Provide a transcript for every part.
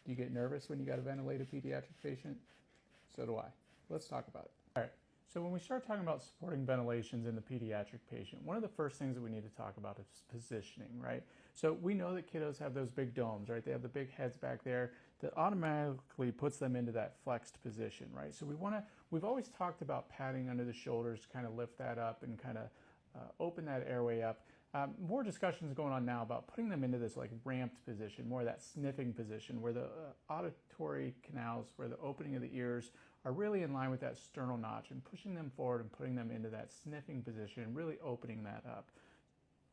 Do you get nervous when you got to ventilate a pediatric patient? So do I. Let's talk about it. All right. So when we start talking about supporting ventilations in the pediatric patient, one of the first things that we need to talk about is positioning, right? So we know that kiddos have those big domes, right? They have the big heads back there that automatically puts them into that flexed position, right? So we've always talked about padding under the shoulders to kind of lift that up and kind of open that airway up. More discussions going on now about putting them into this like ramped position, more of that sniffing position where the auditory canals, where the opening of the ears are really in line with that sternal notch, and pushing them forward and putting them into that sniffing position, really opening that up.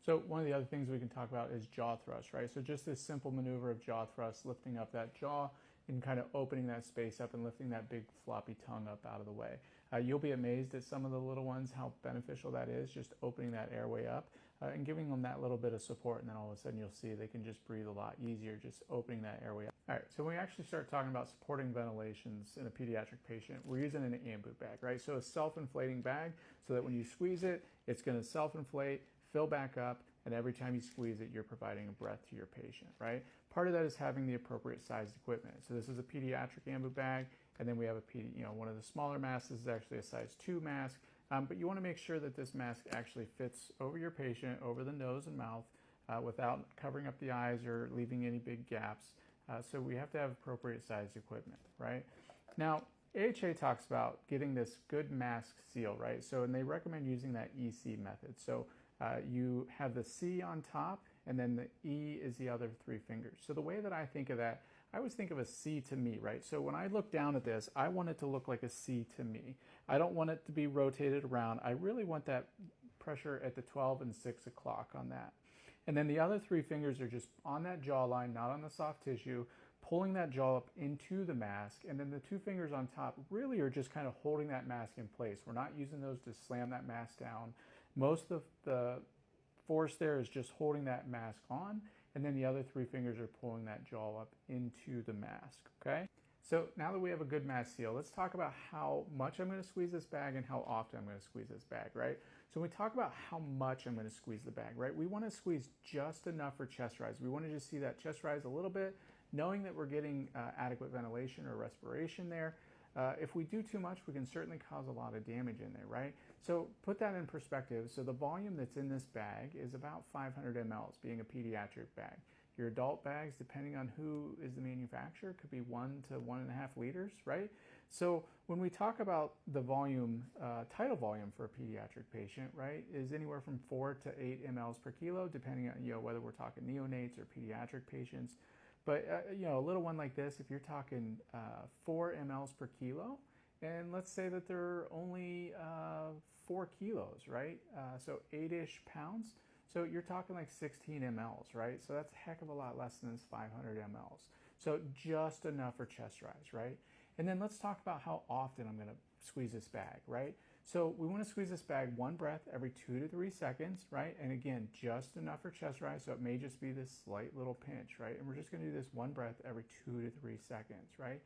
So one of the other things we can talk about is jaw thrust, right? So just this simple maneuver of jaw thrust, lifting up that jaw and kind of opening that space up and lifting that big floppy tongue up out of the way. You'll be amazed at some of the little ones, how beneficial that is, just opening that airway up and giving them that little bit of support, and then all of a sudden you'll see they can just breathe a lot easier, just opening that airway up. All right, so when we actually start talking about supporting ventilations in a pediatric patient, we're using an ambu bag, right? So a self-inflating bag, so that when you squeeze it, it's gonna self-inflate, fill back up, and every time you squeeze it, you're providing a breath to your patient, right? Part of that is having the appropriate sized equipment. So this is a pediatric ambu bag, and then we have one of the smaller masks. This is actually a size 2 mask, but you want to make sure that this mask actually fits over your patient, over the nose and mouth, without covering up the eyes or leaving any big gaps. So we have to have appropriate sized equipment, right? Now, AHA talks about getting this good mask seal, right? So, and they recommend using that EC method. So you have the C on top, and then the E is the other 3 fingers. So the way that I think of that, I always think of a C to me, right? So when I look down at this, I want it to look like a C to me. I don't want it to be rotated around. I really want that pressure at the 12 and 6 o'clock on that. And then the other 3 fingers are just on that jawline, not on the soft tissue, pulling that jaw up into the mask. And then the 2 fingers on top really are just kind of holding that mask in place. We're not using those to slam that mask down. Most of the force there is just holding that mask on, and then the other 3 fingers are pulling that jaw up into the mask, okay? So now that we have a good mask seal, let's talk about how much I'm going to squeeze this bag and how often I'm going to squeeze this bag, right? So when we talk about how much I'm going to squeeze the bag, right, we want to squeeze just enough for chest rise. We want to just see that chest rise a little bit, knowing that we're getting adequate ventilation or respiration there. If we do too much, we can certainly cause a lot of damage in there, right? So put that in perspective. So the volume that's in this bag is about 500 mLs, being a pediatric bag. Your adult bags, depending on who is the manufacturer, could be 1 to 1.5 liters, right? So when we talk about the volume, tidal volume for a pediatric patient, right, is anywhere from 4 to 8 mLs per kilo, depending on whether we're talking neonates or pediatric patients. But a little one like this, if you're talking 4 mLs per kilo, and let's say that they're only 4 kilos, right? So 8-ish pounds. So you're talking like 16 mLs, right? So that's a heck of a lot less than this 500 mLs. So just enough for chest rise, right? And then let's talk about how often I'm going to squeeze this bag, right? So we want to squeeze this bag 1 breath every 2 to 3 seconds, right? And again, just enough for chest rise, so it may just be this slight little pinch, right? And we're just going to do this 1 breath every 2 to 3 seconds, right?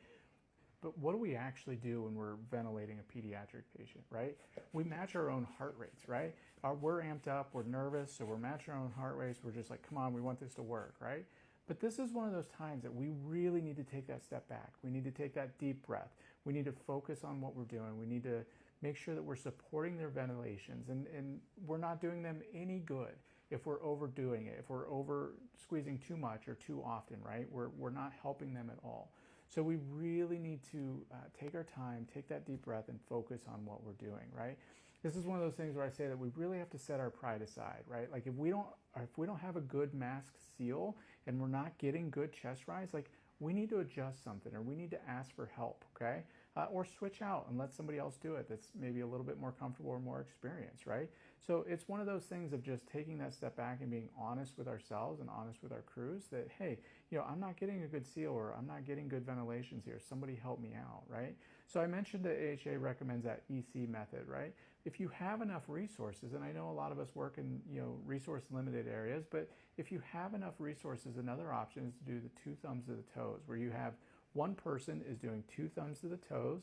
But what do we actually do when we're ventilating a pediatric patient, right? We match our own heart rates, right? We're amped up, we're nervous, so we're matching our own heart rates. We're just like, come on, we want this to work, right? But this is one of those times that we really need to take that step back. We need to take that deep breath. We need to focus on what we're doing. We need to make sure that we're supporting their ventilations, and we're not doing them any good if we're overdoing it, if we're over squeezing too much or too often, right? We're not helping them at all. So we really need to take our time, take that deep breath, and focus on what we're doing, right? This is one of those things where I say that we really have to set our pride aside, right? Like if we don't have a good mask seal and we're not getting good chest rise, like we need to adjust something, or we need to ask for help, okay? Or switch out and let somebody else do it that's maybe a little bit more comfortable or more experienced, right? So it's one of those things of just taking that step back and being honest with ourselves and honest with our crews that, hey, I'm not getting a good seal, or I'm not getting good ventilations here. Somebody help me out, right? So I mentioned that AHA recommends that EC method, right? If you have enough resources, and I know a lot of us work in resource limited areas, but if you have enough resources, another option is to do the 2 thumbs to the toes, where you have one person is doing 2 thumbs to the toes,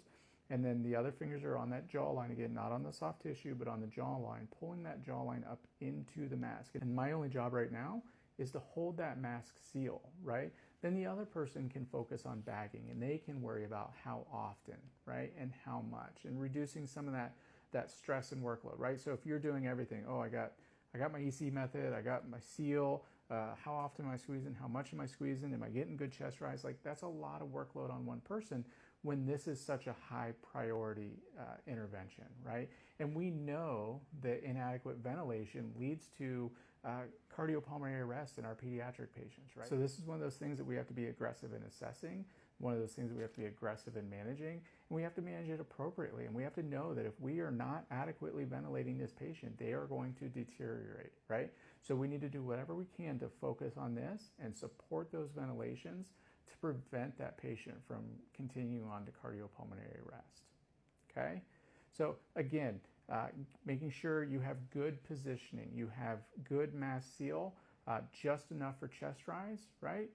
and then the other fingers are on that jawline, again, not on the soft tissue, but on the jawline, pulling that jawline up into the mask. And my only job right now is to hold that mask seal, right? then the other person can focus on bagging, and they can worry about how often, right, and how much, and reducing some of that stress and workload, right? So if you're doing everything, oh, I got my EC method, I got my seal, how often am I squeezing, how much am I squeezing, am I getting good chest rise? Like, that's a lot of workload on one person when this is such a high priority intervention, right? And we know that inadequate ventilation leads to cardiopulmonary arrest in our pediatric patients, right? So this is one of those things that we have to be aggressive in assessing, one of those things that we have to be aggressive in managing, and we have to manage it appropriately. And we have to know that if we are not adequately ventilating this patient, they are going to deteriorate, right? So we need to do whatever we can to focus on this and support those ventilations to prevent that patient from continuing on to cardiopulmonary arrest, okay? So again, making sure you have good positioning, you have good mask seal, just enough for chest rise, right?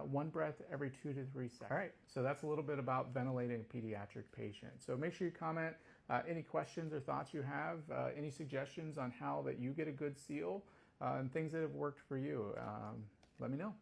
One breath every 2 to 3 seconds. All right, so that's a little bit about ventilating a pediatric patient. So make sure you comment any questions or thoughts you have, any suggestions on how that you get a good seal, and things that have worked for you. Let me know.